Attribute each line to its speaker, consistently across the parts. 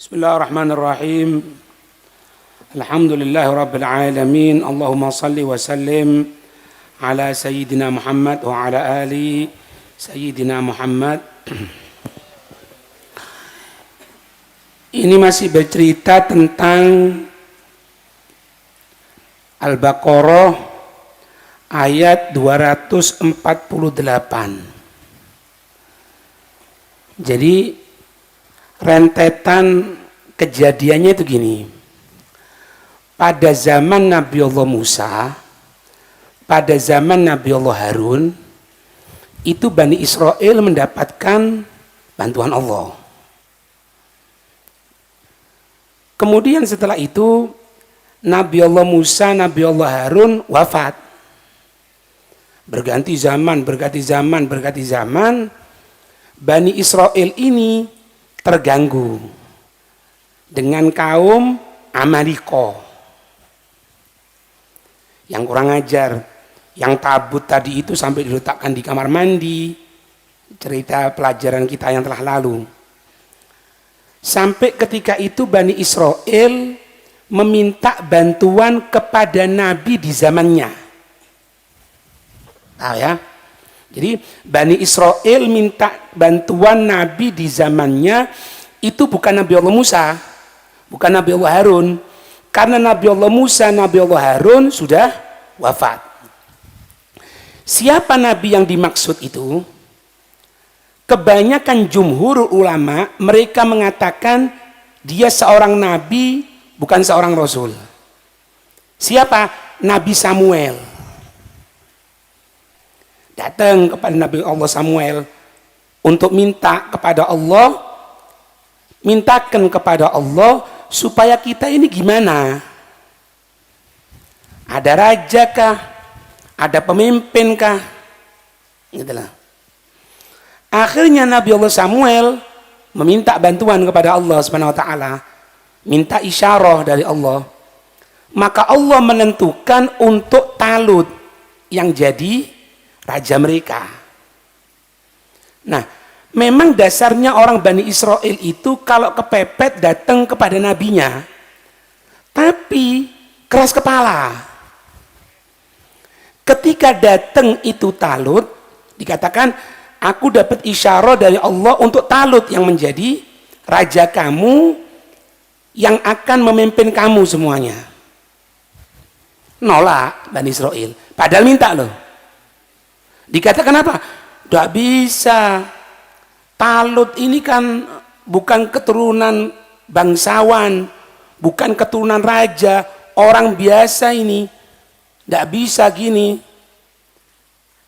Speaker 1: Bismillahirrahmanirrahim. Alhamdulillahi rabbil alamin. Allahumma salli wa sallim ala sayyidina Muhammad wa ala ali sayyidina Muhammad. Ini masih bercerita tentang Al-Baqarah ayat 248. Jadi rentetan kejadiannya itu gini. Pada zaman Nabi Allah Musa, pada zaman Nabi Allah Harun, itu Bani Israel mendapatkan bantuan Allah. Kemudian setelah itu Nabi Allah Musa, Nabi Allah Harun wafat. Berganti zaman, Bani Israel ini terganggu dengan kaum Amalika yang kurang ajar, yang tabut tadi itu sampai diletakkan di kamar mandi, cerita pelajaran kita yang telah lalu. Sampai ketika itu Bani Israel meminta bantuan kepada Nabi di zamannya. Tahu ya? Jadi Bani Israel minta bantuan Nabi di zamannya, itu bukan Nabi Allah Musa, bukan Nabi Allah Harun. Karena Nabi Allah Musa, Nabi Allah Harun sudah wafat. Siapa Nabi yang dimaksud itu? Kebanyakan jumhur ulama mereka mengatakan dia seorang Nabi, bukan seorang Rasul. Siapa? Nabi Samuel. Datang kepada Nabi Allah Samuel untuk minta kepada Allah, mintakan kepada Allah supaya kita ini gimana? Ada raja kah? Ada pemimpin kah? Gitulah. Akhirnya Nabi Allah Samuel meminta bantuan kepada Allah Subhanahu wa taala, minta isyarah dari Allah. Maka Allah menentukan untuk Talut yang jadi raja mereka. Nah, memang dasarnya orang Bani Israel itu kalau kepepet datang kepada nabinya, tapi keras kepala. Ketika datang itu Talut, dikatakan, aku dapat isyarat dari Allah untuk Talut yang menjadi raja kamu, yang akan memimpin kamu semuanya. Nolak Bani Israel, padahal minta loh. Dikatakan apa? Tidak bisa. Talut ini kan bukan keturunan bangsawan, bukan keturunan raja, orang biasa ini. Tidak bisa gini.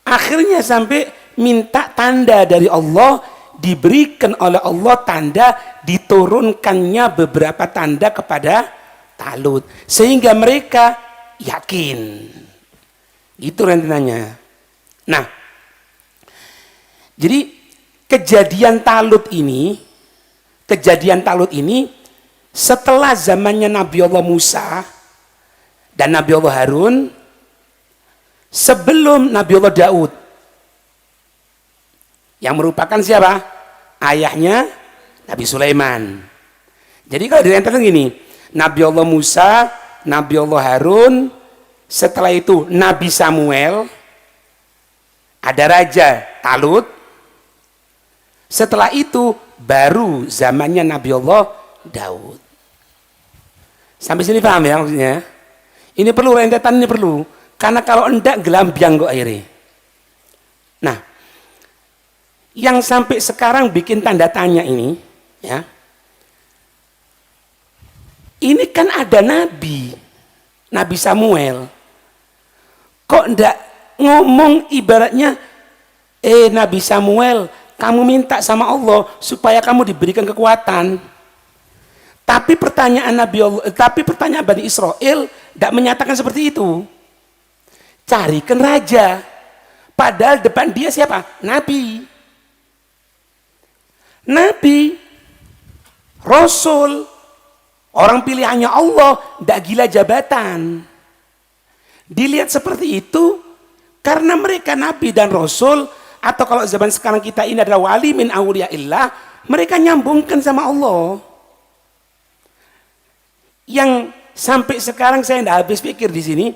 Speaker 1: Akhirnya sampai minta tanda dari Allah, diberikan oleh Allah tanda, diturunkannya beberapa tanda kepada Talut. Sehingga mereka yakin. Itu rentenannya. Nah, jadi kejadian Talut ini setelah zamannya Nabi Allah Musa dan Nabi Allah Harun, sebelum Nabi Allah Daud, yang merupakan siapa? Ayahnya Nabi Sulaiman. Jadi kalau direntetan gini, Nabi Allah Musa, Nabi Allah Harun, setelah itu Nabi Samuel, ada raja Talut. Setelah itu baru zamannya Nabi Allah Daud. Sampai sini paham ya maksudnya? Ini perlu rentetan, ini perlu. Karena kalau enggak gelambiang kok akhirnya. Nah, yang sampai sekarang bikin tanda tanya ini, ya. Ini kan ada Nabi Samuel. Kok enggak ngomong ibaratnya, Nabi Samuel, kamu minta sama Allah supaya kamu diberikan kekuatan. Tapi pertanyaan Bani Israel tidak menyatakan seperti itu. Carikan raja. Padahal depan dia siapa? Nabi, Rasul, orang pilihannya Allah, tidak gila jabatan. Dilihat seperti itu karena mereka Nabi dan Rasul, atau kalau zaman sekarang kita ini adalah wali min awliyaillah, mereka nyambungkan sama Allah. Yang sampai sekarang saya tidak habis pikir di sini,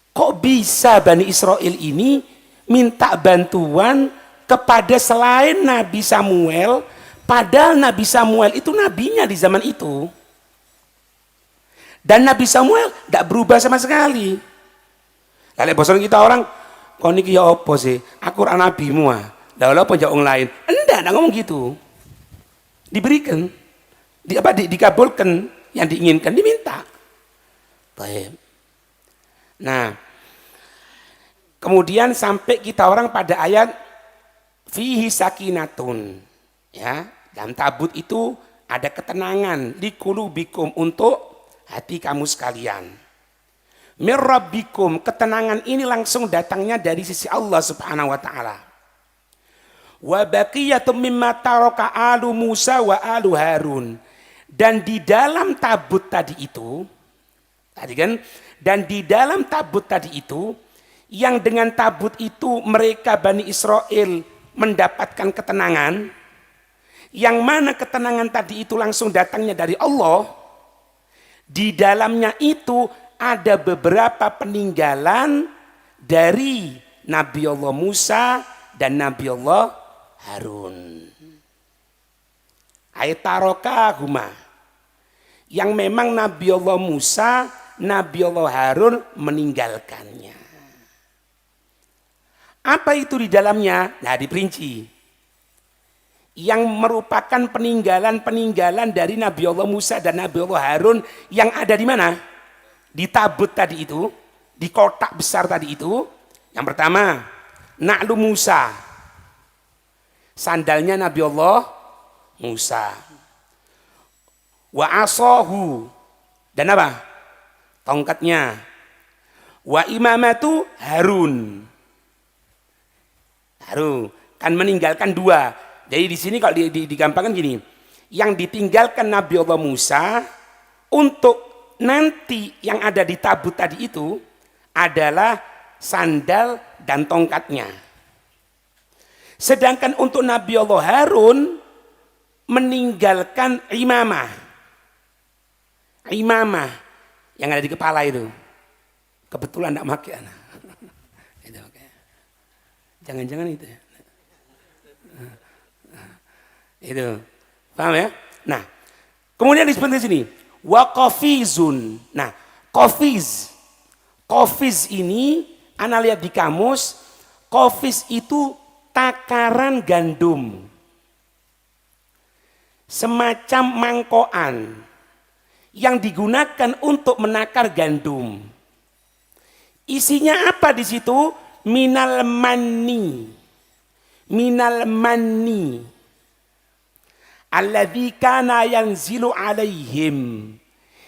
Speaker 1: kok bisa Bani Israel ini minta bantuan kepada selain Nabi Samuel, padahal Nabi Samuel itu nabinya di zaman itu. Dan Nabi Samuel tidak berubah sama sekali. Lalu bosan kita orang, kau niki ya apa sih? Aku nabimu ah. Lalu apa jauh lain? Enggak ngomong gitu. Diberikan, dikabulkan yang diinginkan, diminta. Baik. Nah, kemudian sampai kita orang pada ayat fihi sakinatun, ya, dalam tabut itu ada ketenangan liqulubikum untuk hati kamu sekalian. Mir rabbikum, ketenangan ini langsung datangnya dari sisi Allah Subhanahu wa taala. Wa baqiyatum mimma taraka alu Musa wa alu Harun. Dan di dalam tabut tadi itu, tadi kan, dan di dalam tabut tadi itu, yang dengan tabut itu mereka Bani Israel mendapatkan ketenangan, yang mana ketenangan tadi itu langsung datangnya dari Allah. Di dalamnya itu ada beberapa peninggalan dari Nabi Allah Musa dan Nabi Allah Harun. Aitarokahuma, yang memang Nabi Allah Musa, Nabi Allah Harun meninggalkannya. Apa itu di dalamnya? Nah, diperinci. Yang merupakan peninggalan-peninggalan dari Nabi Allah Musa dan Nabi Allah Harun yang ada di mana? Di tabut tadi itu, di kotak besar tadi itu. Yang pertama, Na'lu Musa. Sandalnya Nabi Allah Musa. Wa asahu, dan apa? Tongkatnya. Wa imamatu Harun. Harun kan meninggalkan dua. Jadi di sini kalau digampangkan gini, yang ditinggalkan Nabi Allah Musa untuk nanti yang ada di tabut tadi itu adalah sandal dan tongkatnya. Sedangkan untuk Nabi Allah Harun meninggalkan imamah. Imamah yang ada di kepala itu. Kebetulan tidak pakai anak. Jangan-jangan itu ya. Itu. Paham ya? Nah, kemudian disebut di sini wa qafizun. Nah, qafiz ini ana lihat di kamus, qafiz itu takaran gandum. Semacam mangkokan yang digunakan untuk menakar gandum. Isinya apa di situ? Minal manni alladzi kana yanzilu alaihim,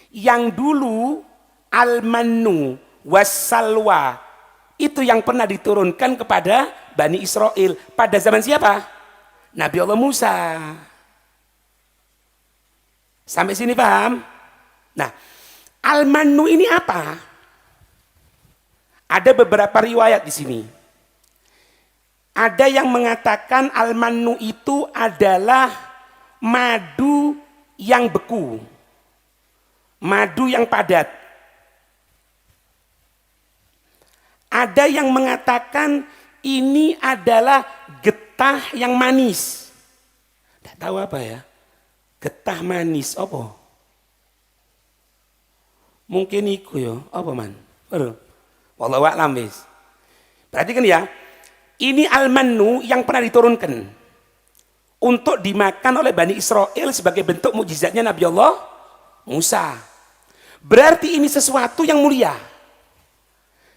Speaker 1: yang dulu al-mannu wassalwa itu yang pernah diturunkan kepada Bani Israel pada zaman siapa? Nabi Allah Musa. Sampai sini paham? Nah, al-mannu ini apa? Ada beberapa riwayat di sini. Ada yang mengatakan al-mannu itu adalah madu yang beku, madu yang padat. Ada yang mengatakan ini adalah getah yang manis. Tidak tahu apa ya, getah manis apa? Mungkin iku ya, apa man? Wallahu a'lam bis. Perhatikan ya, ini al-mannu yang pernah diturunkan untuk dimakan oleh Bani Israel sebagai bentuk mukjizatnya Nabi Allah Musa. Berarti ini sesuatu yang mulia,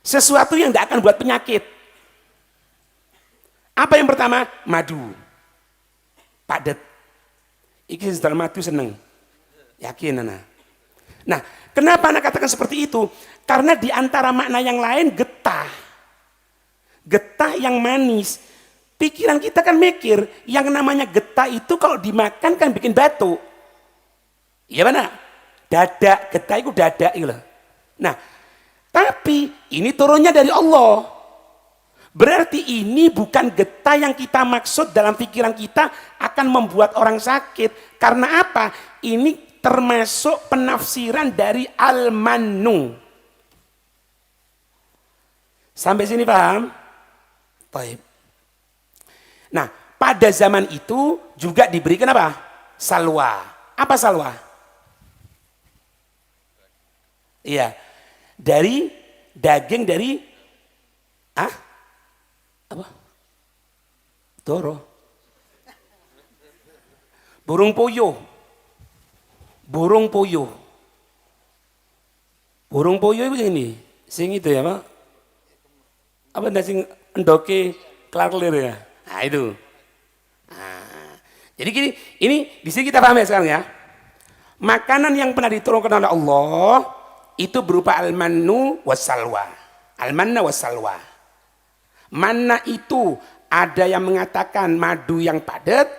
Speaker 1: sesuatu yang tidak akan buat penyakit. Apa yang pertama? Madu padat. Iki dalam madu seneng, yakin anak. Nah, kenapa anak katakan seperti itu? Karena di antara makna yang lain getah yang manis. Pikiran kita kan mikir, yang namanya getah itu kalau dimakan kan bikin batuk. Iya mana? Dadak, getah itu dadak itu. Nah, tapi ini turunnya dari Allah. Berarti ini bukan getah yang kita maksud dalam pikiran kita akan membuat orang sakit. Karena apa? Ini termasuk penafsiran dari al-mannu. Sampai sini paham? Baik. Nah, pada zaman itu juga diberikan apa? Salwa. Apa salwa? Iya. Dari daging dari apa? Doro. Burung puyuh. Burung puyuh. Burung puyuh itu ini. Sing itu ya, Pak. Apa ndak sing endoke kelar-kelir ya? Nah, itu. Nah, jadi gini, ini di sini kita paham ya sekarang ya. Makanan yang pernah diturunkan oleh Allah itu berupa al-mannu wassalwa. Al-manna wassalwa. Manna itu ada yang mengatakan madu yang padat,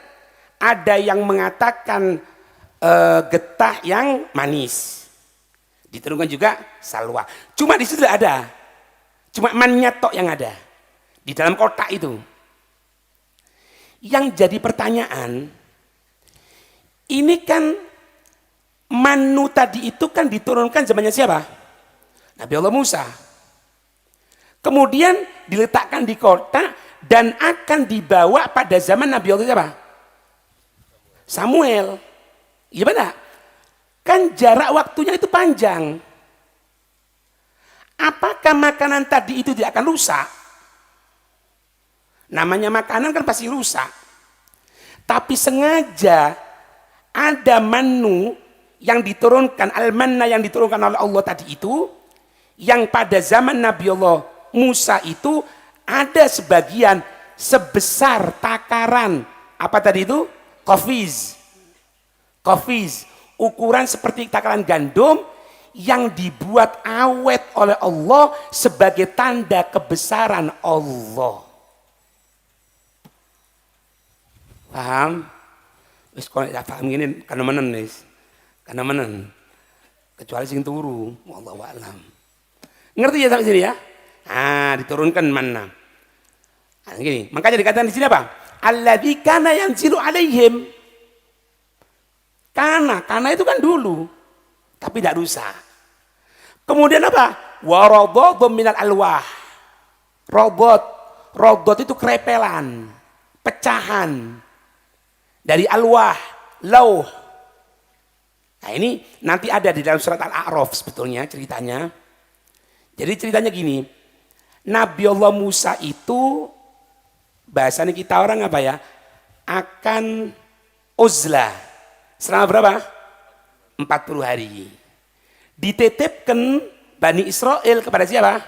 Speaker 1: ada yang mengatakan getah yang manis. Diturunkan juga salwa. Cuma di situ ada. Cuma mannya tok yang ada. Di dalam kotak itu. Yang jadi pertanyaan, ini kan manu tadi itu kan diturunkan zamannya siapa? Nabi Allah Musa. Kemudian diletakkan di kotak dan akan dibawa pada zaman Nabi Allah siapa? Samuel. Iya benar? Kan jarak waktunya itu panjang. Apakah makanan tadi itu tidak akan rusak? Namanya makanan kan pasti rusak. Tapi sengaja ada manu yang diturunkan, al-manna yang diturunkan oleh Allah tadi itu, yang pada zaman Nabi Allah Musa itu ada sebagian sebesar takaran, apa tadi itu? Kofiz, ukuran seperti takaran gandum yang dibuat awet oleh Allah sebagai tanda kebesaran Allah. Paham? Wis kok nek paham ngene kan menen wis. Kan menen. Kecuali sing turu, wallahu a'lam. Ngerti ya sampai sini ya? Ah, diturunkan mana? Nah, gini, makanya dikatakan di sini apa? Alladzi kana yanzilu alaihim. Karena itu kan dulu, tapi tidak rusak. Kemudian apa? Waradadun minal alwah. Rodot itu kerepelan, pecahan dari alwah, lauh. Nah ini nanti ada di dalam surat Al-A'raf sebetulnya ceritanya. Jadi ceritanya gini, Nabi Allah Musa itu bahasanya kita orang apa ya? Akan uzlah. Selama berapa? 40 hari. Dititipkan Bani Israel kepada siapa?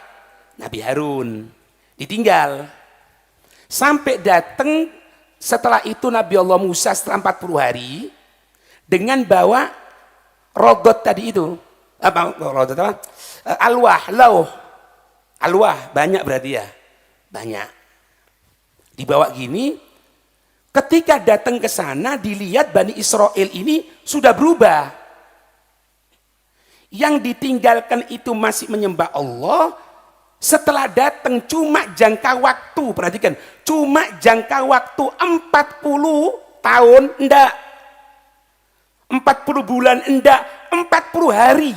Speaker 1: Nabi Harun. Ditinggal. Sampai datang setelah itu Nabi Allah Musa setelah 40 hari dengan bawa rodot tadi itu. Apa rodot apa? Alwah, lauh. Alwah banyak berarti ya. Banyak. Dibawa gini, ketika datang ke sana dilihat Bani Israel ini sudah berubah. Yang ditinggalkan itu masih menyembah Allah. Setelah datang cuma jangka waktu, perhatikan, cuma jangka waktu 40 tahun enggak. 40 bulan enggak, 40 hari.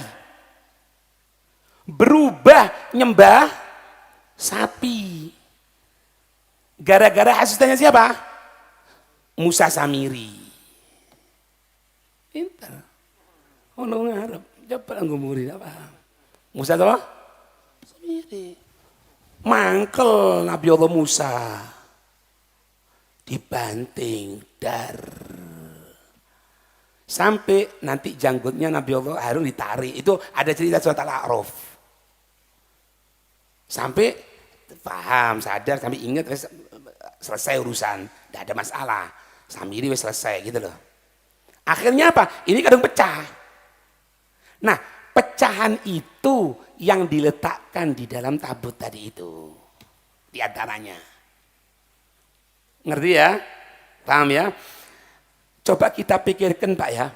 Speaker 1: Berubah nyembah sapi. Gara-gara asistennya siapa? Musa Samiri. Pintar. Ono ngarep, cepet ngumuri apa? Musa apa? Samiri. Mangkel Nabi Allah Musa. Dibanting dar. Sampai nanti janggutnya Nabi Allah Harun ditarik. Itu ada cerita surat Al-A'raf. Sampai paham, sadar, sampai ingat, selesai urusan, tidak ada masalah. Samiri wes selesai gitu loh. Akhirnya apa? Ini kadang pecah. Nah, pecahan itu yang diletakkan di dalam tabut tadi itu. Di antaranya. Ngerti ya? Paham ya? Coba kita pikirkan Pak ya.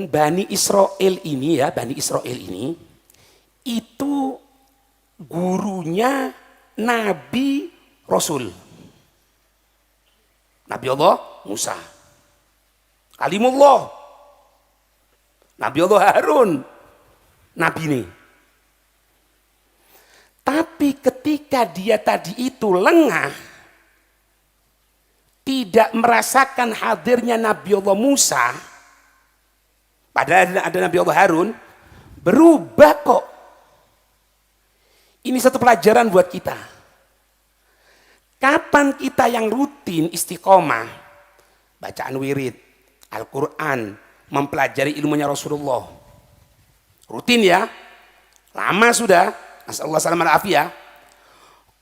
Speaker 1: Bani Israel ini itu gurunya Nabi Rasul. Nabi Allah Musa. Kalimullah. Nabi Allah Harun. Nabi ini. Tapi ketika dia tadi itu lengah, tidak merasakan hadirnya Nabi Allah Musa, padahal ada Nabi Allah Harun, berubah kok. Ini satu pelajaran buat kita. Kapan kita yang rutin istiqomah, bacaan wirid, Al-Quran, mempelajari ilmunya Rasulullah, rutin ya, lama sudah, nasallallahu salam al afiyah,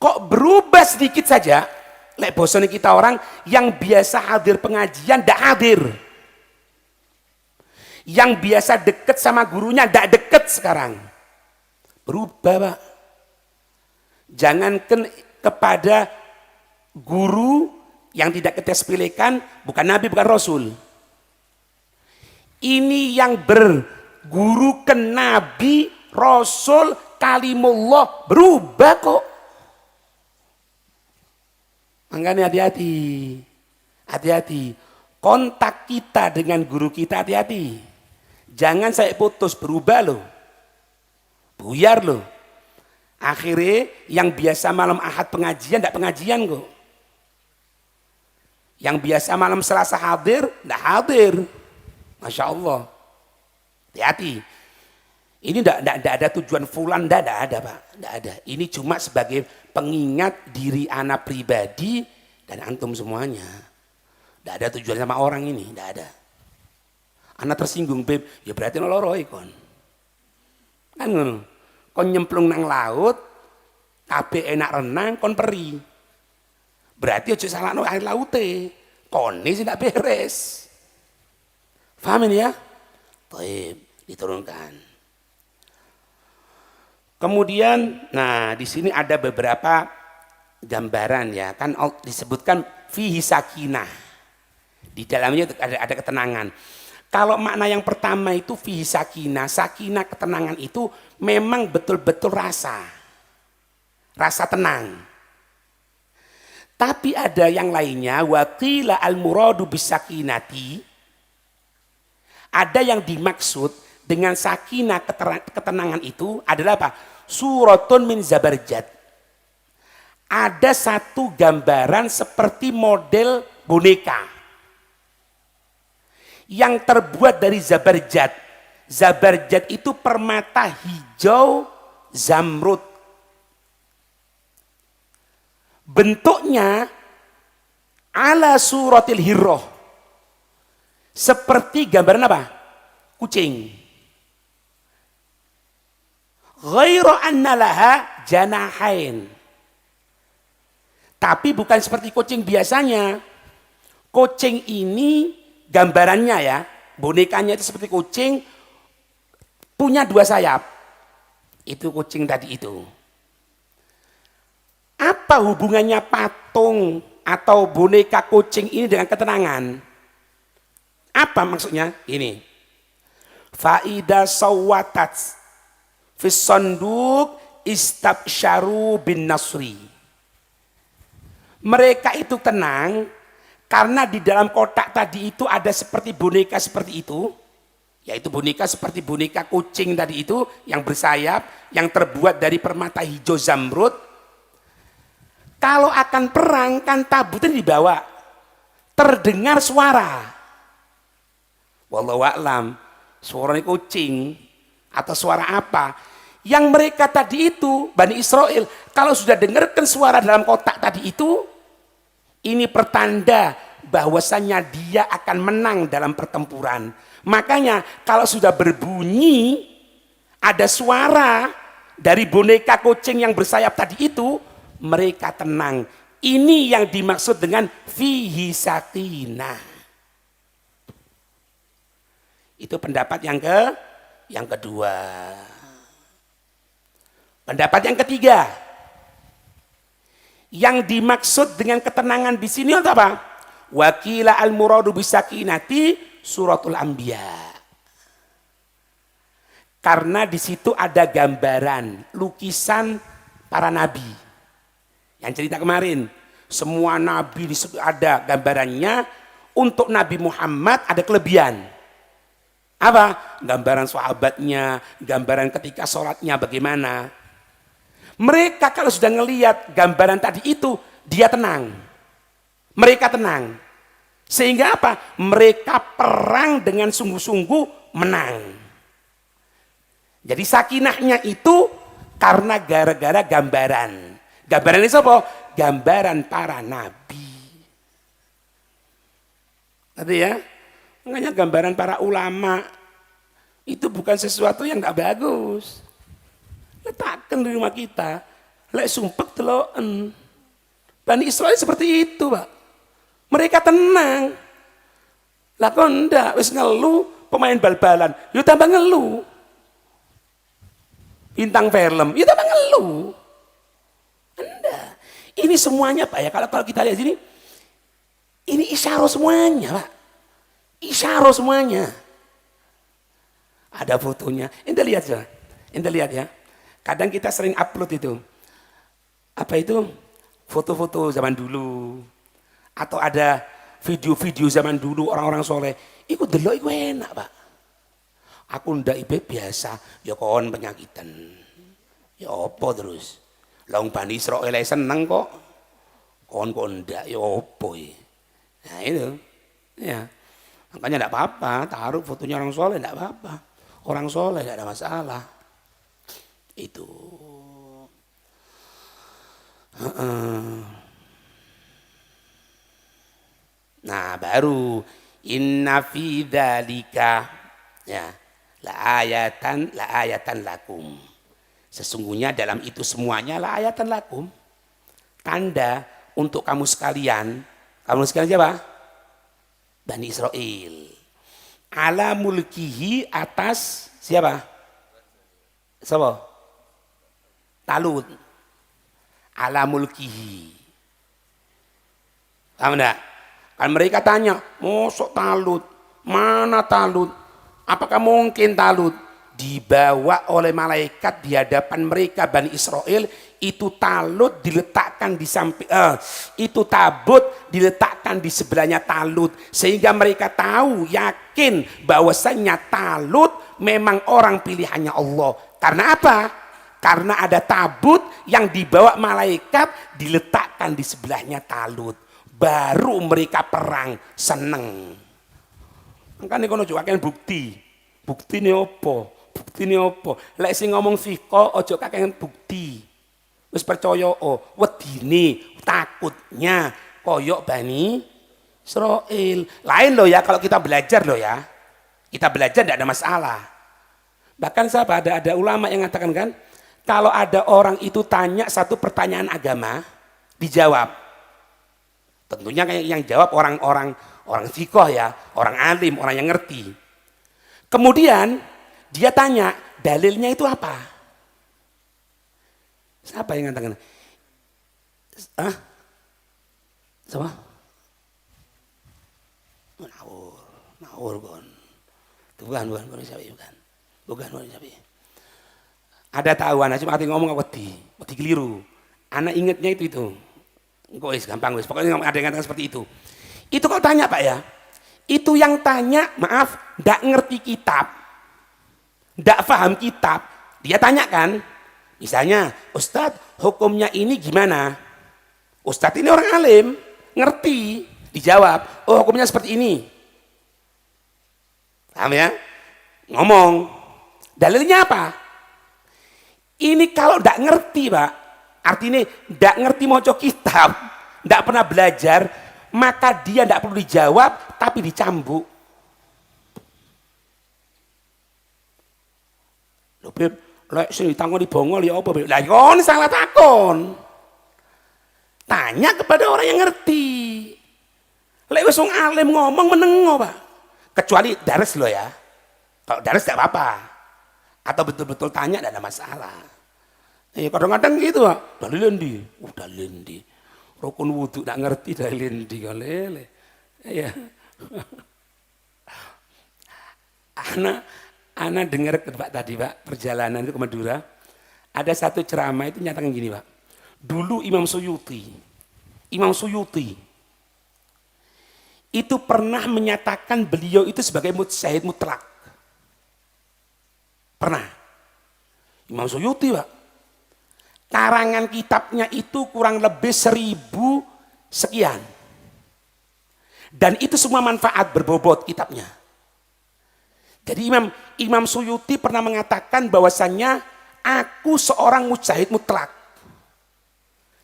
Speaker 1: kok berubah sedikit saja, lek bosan kita orang yang biasa hadir pengajian tidak hadir, yang biasa deket sama gurunya tidak deket sekarang, berubah Pak. Jangankan kepada guru yang tidak kita sepelekan, bukan Nabi, bukan Rasul. Ini yang berguru ke Nabi, Rasul, Kalimullah, berubah kok. Makanya hati-hati. Hati-hati. Kontak kita dengan guru kita, hati-hati. Jangan saya putus, berubah loh. Buyar loh. Akhirnya yang biasa malam Ahad pengajian, tidak pengajian kok. Yang biasa malam Selasa hadir, tidak hadir. Masya Allah. Hati-hati. Ini tidak ada tujuan fulan, tidak ada Pak. Tidak ada. Ini cuma sebagai pengingat diri anak pribadi dan antum semuanya. Tidak ada tujuan sama orang ini, tidak ada. Anak tersinggung, Beb, ya berarti noloroi kon. Kan ngono. Kon nyemplung nang laut, kabeh enak renang, kon peri. Berarti aja salahno air laute. Kone sih tidak beres. Paham ini ya? Baik, diturunkan. Kemudian, nah di sini ada beberapa gambaran ya, kan disebutkan fihi sakinah. Di dalamnya ada ketenangan. Kalau makna yang pertama itu fihi sakinah, sakinah ketenangan itu memang betul-betul rasa tenang. Tapi ada yang lainnya, waqila al-muradu bisakinati, ada yang dimaksud dengan sakinah ketenangan itu adalah apa? Suratun min zabarjad. Ada satu gambaran seperti model boneka yang terbuat dari zabarjad. Zabarjad itu permata hijau zamrud. Bentuknya ala suratil hirroh. Seperti gambaran apa? Kucing. Ghairu anna laha janahain. Tapi bukan seperti kucing biasanya. Kucing ini gambarannya ya, bonekanya itu seperti kucing, punya 2 sayap. Itu kucing tadi itu. Apa hubungannya patung atau boneka kucing ini dengan ketenangan? Apa maksudnya? Ini. Faida sawatat fis sanduk istabsyaru bin nasri. Mereka itu tenang karena di dalam kotak tadi itu ada seperti boneka seperti itu, yaitu boneka seperti boneka kucing tadi itu yang bersayap, yang terbuat dari permata hijau zamrud. Kalau akan perang kan tabutnya dibawa, terdengar suara. Wallahu a'lam, suara kucing atau suara apa? Yang mereka tadi itu, Bani Israel, kalau sudah dengarkan suara dalam kotak tadi itu, ini pertanda bahwasannya dia akan menang dalam pertempuran. Makanya kalau sudah berbunyi, ada suara dari boneka kucing yang bersayap tadi itu, mereka tenang. Ini yang dimaksud dengan fihi sakinah. Itu pendapat yang kedua. Pendapat yang ketiga, yang dimaksud dengan ketenangan di sini apa? Wakila al-muradu bisakinati suratul anbiya. Karena di situ ada gambaran, lukisan para nabi. Yang cerita kemarin, semua nabi di situ ada gambarannya untuk Nabi Muhammad ada kelebihan. Apa? Gambaran sahabatnya, gambaran ketika sholatnya bagaimana. Mereka kalau sudah ngelihat gambaran tadi itu, dia tenang. Mereka tenang. Sehingga apa? Mereka perang dengan sungguh-sungguh menang. Jadi sakinahnya itu karena gara-gara gambaran. Gambaran itu apa? Gambaran para nabi. Tadi ya, makanya gambaran para ulama itu bukan sesuatu yang tidak bagus. Letakkan di rumah kita, lek sumpek teloen. Bani Israel seperti itu, Pak. Mereka tenang. Lah kok ndak wis ngeluh pemain bal-balan, yo tambah ngeluh. Bintang film, yo tambah ngeluh. Enggak. Ini semuanya Pak ya, kalau kita lihat sini, ini isyarah semuanya Pak. Isyarah semuanya. Ada fotonya. Ente lihat ya. Ente lihat ya. Kadang kita sering upload itu. Apa itu? Foto-foto zaman dulu. Atau ada video-video zaman dulu orang-orang soleh. Iku delok iku enak Pak. Aku ndak ibe biasa. Ya kon penyakitan. Ya apa terus? Long Bani Israel seneng kok. Kon kok ndak ya apa ya. Nah itu. Ya. Makanya enggak apa-apa, taruh fotonya orang soleh enggak apa-apa. Orang soleh enggak ada masalah. Itu. Nah, baru inna fi dzalika ya la ayatan lakum. Sesungguhnya dalam itu semuanya la ayatan lakum. Tanda untuk kamu sekalian. Kamu sekalian siapa? Bani Israel. Ala mulkihi atas siapa? Siapa? Talut. Ala mulkihi. Paham enggak? Kan mereka tanya, mosok Talut? Mana Talut? Apakah mungkin Talut dibawa oleh malaikat di hadapan mereka Bani Israel? Itu Talut diletakkan di samping, itu tabut diletakkan di sebelahnya Talut, sehingga mereka tahu yakin bahwasanya Talut memang orang pilihannya Allah. Karena apa? Karena ada tabut yang dibawa malaikat diletakkan di sebelahnya Talut, baru mereka perang seneng. Makanya kono juga kan bukti ini apa? Bukti ini apa? Lek sing ngomong fiko ojo kakek bukti. Wis percaya wedine takutnya koyok Bani Israil. Lain loh ya kalau kita belajar loh ya. Kita belajar tidak ada masalah. Bahkan siapa ada ulama yang mengatakan kan, kalau ada orang itu tanya satu pertanyaan agama, dijawab. Tentunya kayak yang jawab orang fikoh ya, orang alim, orang yang ngerti. Kemudian dia tanya, dalilnya itu apa? Siapa yang mengatakan? Siapa? Nawur kon. Bukan siapa. Bukan siapa. Ada tahuan, cuma ngomong wedi keliru. Anak ingatnya itu. Kok gampang wis. Pokoknya ada yang mengatakan seperti itu. Itu kalau tanya Pak ya. Itu yang tanya, maaf, ndak ngerti kitab. Ndak paham kitab. Dia tanya kan, misalnya, Ustadz hukumnya ini gimana? Ustadz ini orang alim, ngerti. Dijawab, oh hukumnya seperti ini. Paham ya? Ngomong. Dalilnya apa? Ini kalau ndak ngerti Pak, artinya ndak ngerti maca kitab, ndak pernah belajar, maka dia ndak perlu dijawab, tapi dicambuk. Loh Beb, lek sing ditangoni bongol ya apa Beb? Lah kon salah takon. Tanya kepada orang yang ngerti. Lek wis wong alim ngomong menengo Pak. Kecuali dares loh ya. Kalau dares tidak apa-apa. Atau betul-betul tanya tidak ada masalah. Kadang-kadang gitu Pak. Dalil endi? Dalil endi? Rukun wudhu tidak ngerti dalil endi kok lele. Ya. Ana dengar Pak tadi Pak, perjalanan itu ke Madura. Ada satu ceramah itu nyatakan gini Pak. Dulu Imam Suyuti itu pernah menyatakan beliau itu sebagai mujtahid mutlak. Pernah. Imam Suyuti, Pak. Karangan kitabnya itu kurang lebih 1000 sekian. Dan itu semua manfaat berbobot kitabnya. Jadi Imam Suyuti pernah mengatakan bahwasannya aku seorang mujtahid mutlak.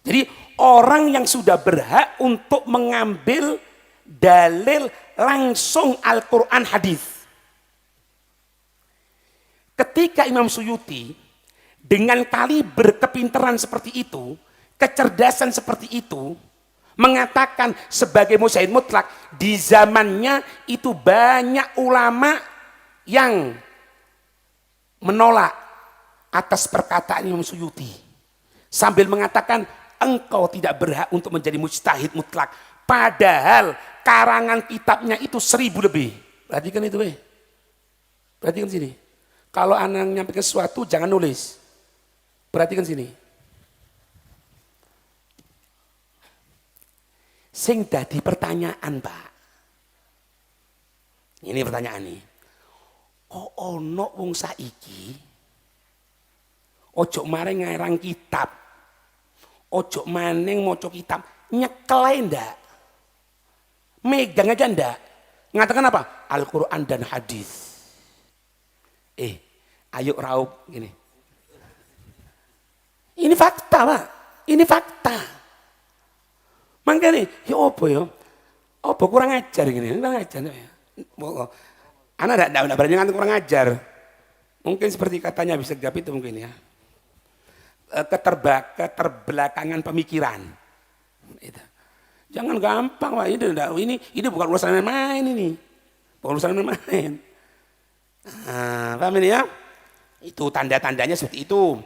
Speaker 1: Jadi orang yang sudah berhak untuk mengambil dalil langsung Al-Quran hadis. Ketika Imam Suyuti dengan kaliber kepintaran seperti itu, kecerdasan seperti itu, mengatakan sebagai mujtahid mutlak, di zamannya itu banyak ulama yang menolak atas perkataan Imam Suyuti. Sambil mengatakan engkau tidak berhak untuk menjadi mujtahid mutlak. Padahal karangan kitabnya itu 1000 lebih. Perhatikan itu, perhatikan sini. Kalau anak nyampaikan sesuatu jangan nulis. Perhatikan sini. Sing dadi pertanyaan, Pak. Ini pertanyaan nih. Kok ono wong saiki ojo maring ngarang kitab. Ojo maning maca kitab, nyekel ndak? Megang aja ndak? Ngatakan apa? Al-Qur'an dan hadis. Ayo raup gini. Ini fakta, Pak. Ini fakta. Makanya ya apa ya? Apa kurang ajar gini? Kurang ajar ya. Anak enggak berani ngantuk kurang ajar. Mungkin seperti katanya bisa jawab itu mungkin ya. Keterbelakangan pemikiran. Itu. Jangan gampang, Pak. Ini bukan urusan main ini. Bukan urusan main. Paham ini ya? Itu tanda-tandanya seperti itu.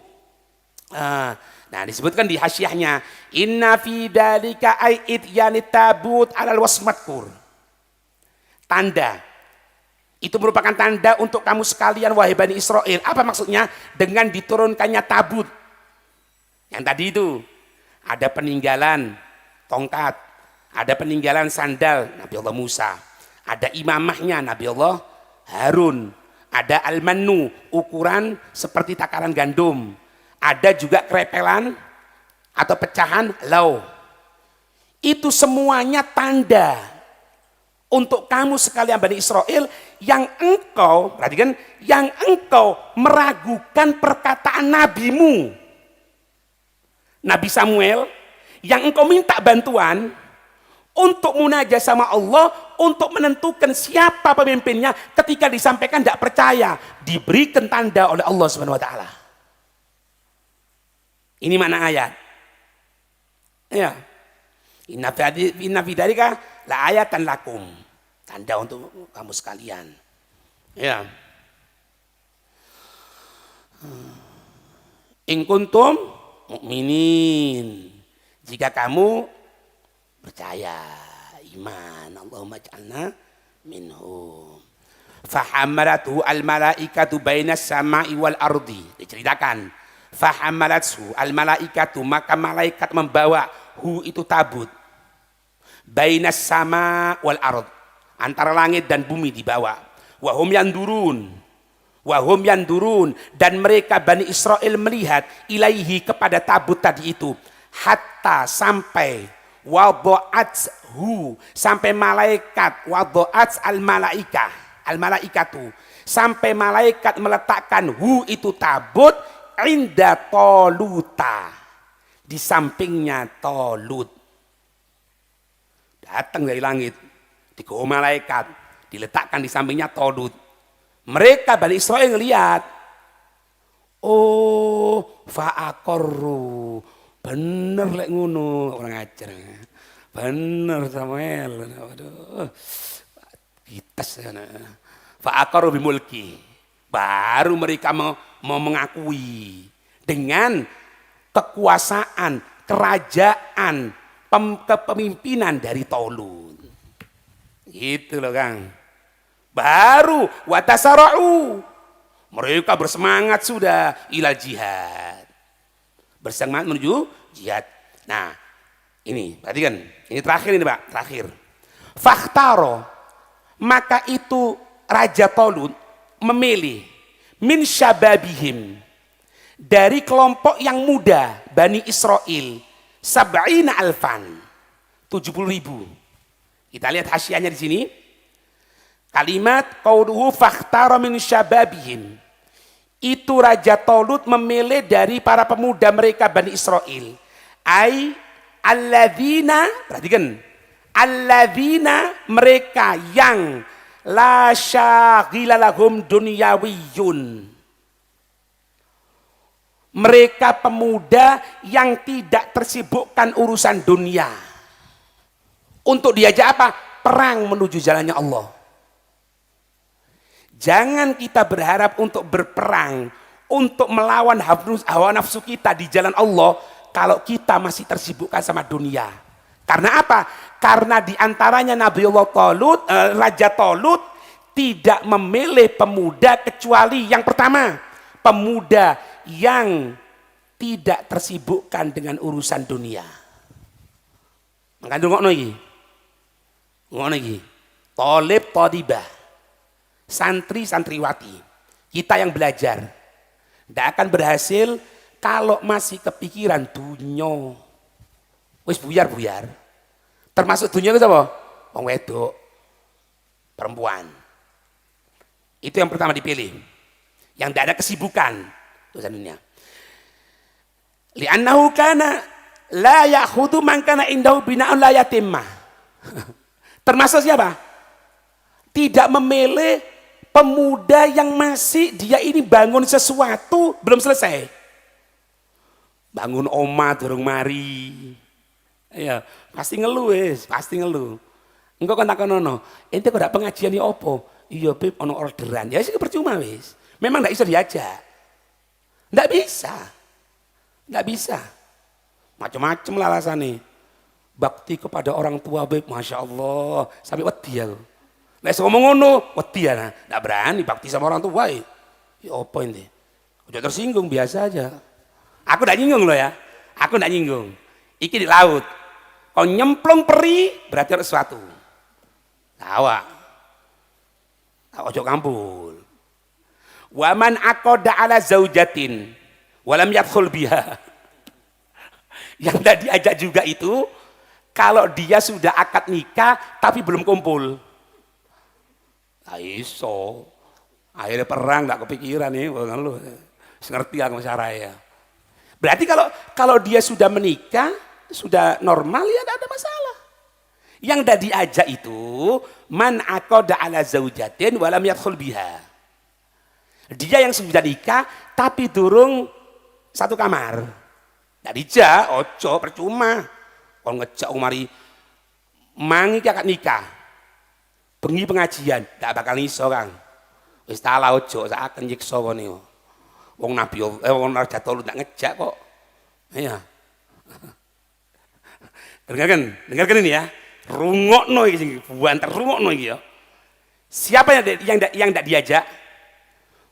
Speaker 1: Nah, disebutkan di hasyiahnya, inna fi dzalika ayat yani tabut alal wasmatkur. Tanda. Itu merupakan tanda untuk kamu sekalian wahai Bani Israel. Apa maksudnya? Dengan diturunkannya tabut. Yang tadi itu ada peninggalan tongkat, ada peninggalan sandal Nabi Allah Musa, ada imamahnya Nabi Allah Harun. Ada al-mannu, ukuran seperti takaran gandum. Ada juga kerepelan atau pecahan lau. Itu semuanya tanda untuk kamu sekalian Bani Israel yang engkau, perhatikan, yang engkau meragukan perkataan nabimu. Nabi Samuel, yang engkau minta bantuan untuk munajat sama Allah, untuk menentukan siapa pemimpinnya, ketika disampaikan tidak percaya, diberikan tanda oleh Allah Subhanahu wa taala. Ini mana ayat? Ya. Inna fi dzalika la ayatan lakum. Tanda untuk kamu sekalian. Ya. In kuntum mu'minin. Jika kamu percaya, iman, Allahumma ja'alna minhum. Fahamalatu al-malaikatu bainas sama'i wal ardi. Diceritakan, fahamalatu al-malaikatu, maka malaikat membawa itu tabut. Bainas sama wal ard, antara langit dan bumi dibawa. Wahum yandurun, dan mereka Bani Israel melihat ilaihi, kepada tabut tadi itu, hatta sampai sampai malaikat al-malaikatu, sampai malaikat meletakkan itu tabut inda Toluta, di sampingnya Tolut. Datang dari langit, digawa malaikat, diletakkan di sampingnya Tolut. Mereka Bani Israel ngelihat, oh fa'akorru, bener lek ngono, orang ajar. Bener Samuel. Waduh. Kitas sana. Fa'aqaru bimulki. Baru mereka mau mengakui dengan kekuasaan, kerajaan, kepemimpinan dari Tolut. Gitu loh, Kang. Baru watasara'u. Mereka bersemangat sudah ilal jihad. Bersemangat menuju jihad. Nah, ini perhatikan, ini terakhir ini Pak, terakhir. Fakhtaro, maka itu Raja Tolut memilih min syababihim, dari kelompok yang muda Bani Israel, sab'ina alfan, 70.000. Kita lihat hasyiahnya di sini. Kalimat qauluhu fakhtara min syababihim. Itu Raja Tolut memilih dari para pemuda mereka Bani Israel. Ai alladzina, perhatikan, alladzina, mereka yang la syaghila lahum dunyawiyun. Mereka pemuda yang tidak tersibukkan urusan dunia. Untuk diajak apa? Perang menuju jalannya Allah. Jangan kita berharap untuk berperang, untuk melawan hawa nafsu kita di jalan Allah, kalau kita masih tersibukkan sama dunia. Karena apa? Karena diantaranya Nabiullah Tolut, Raja Tolut tidak memilih pemuda kecuali yang pertama, pemuda yang tidak tersibukkan dengan urusan dunia. Maka ngono iki, tolib todibah, santri santriwati, kita yang belajar tidak akan berhasil kalau masih kepikiran dunia. Wis buyar. Termasuk dunia itu apa? Wong wedok, perempuan. Itu yang pertama dipilih. Yang tidak ada kesibukan urusan dunia. Li'annahu kana la ya'khudhu man kana indahu bina'un la yatimma. Termasuk siapa? Tidak memilih pemuda yang masih dia ini bangun sesuatu belum selesai. Bangun omah durung mari. Ya, pasti ngeluh pasti ngeluh. Engko kon takonono, ente kok ndak pengajian iki opo? Iya, Beb, ono orderan. Ya sih percuma wis. Memang ndak bisa diajak. Ndak bisa. Nggak bisa. Macam-macam lah alasannya. Bakti kepada orang tua, Beb, Masya Allah. Sampai wedi aku. Nek ngomong ngono, wedi ya. Nggak berani bakti sama orang tua. Ya apa ini? Udah tersinggung, biasa aja. Aku nggak nyinggung loh ya. Aku nggak nyinggung. Iki di laut. Kau nyemplung peri, berarti ada sesuatu. Tawa. Ojo kampul. Waman aqada ala zaujatin walam yadkhul biha. Yang tidak diajak juga itu kalau dia sudah akad nikah tapi belum kumpul. Nah, iso. Akhirnya perang nggak kepikiran nih, lu ngerti aku ya. Berarti kalau dia sudah menikah, sudah normal ya tidak ada masalah. Yang tidak diajak itu man aqada ala zaujatin walam yadkhul biha. Dia yang sudah nikah tapi durung satu kamar. Nggak dijak, ojo percuma. Kalau ngejak umari mangi akad nikah. Bengi pengajian, nggak bakal iso, Kang. Wis tala ojo sak akan nyiksa kene. Wong Nabi wong Raja Tolut ndak ngejak kok. Iya. Dengarkan ini ya. Rungokno iki sing buanter rungokno iki ya. Siapa yang ndak diajak?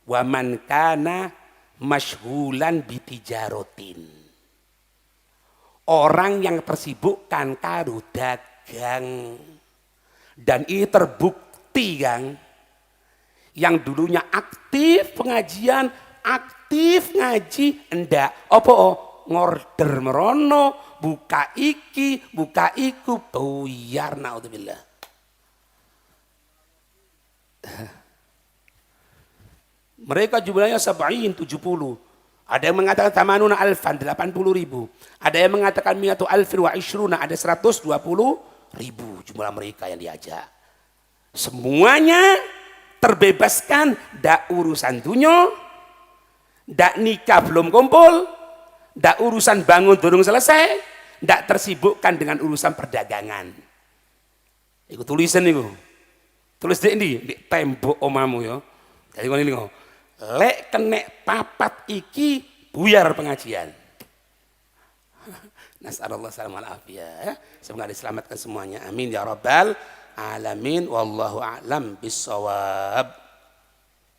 Speaker 1: Wa man kana masyhulan bitijarotin. Orang yang tersibukkan karo dagang. Dan ini terbukti, Kang. Yang dulunya aktif pengajian, aktif ngaji, enggak. Apa ngorder merono, buka iki, buka iku, buyar naudzubillah. Mereka jumlahnya 70. Ada yang mengatakan tamanuna alfan, 80.000. Ada yang mengatakan mi'atu alfin wa ishruna, ada 120.000 jumlah mereka yang diajak. Semuanya terbebaskan, dak urusan dunia, dak nikah belum kumpul, dak urusan bangun durung selesai, dak tersibukkan dengan urusan perdagangan. Iku tulisan niku. Tulis di tembok omamu ya. Jadi ngene niku. Lek kenek papat iki buyar pengajian. Nasallallahu salam al afiyah. Semoga diselamatkan semuanya. Amin ya rabbal alamin. Wallahu a'lam bissawab.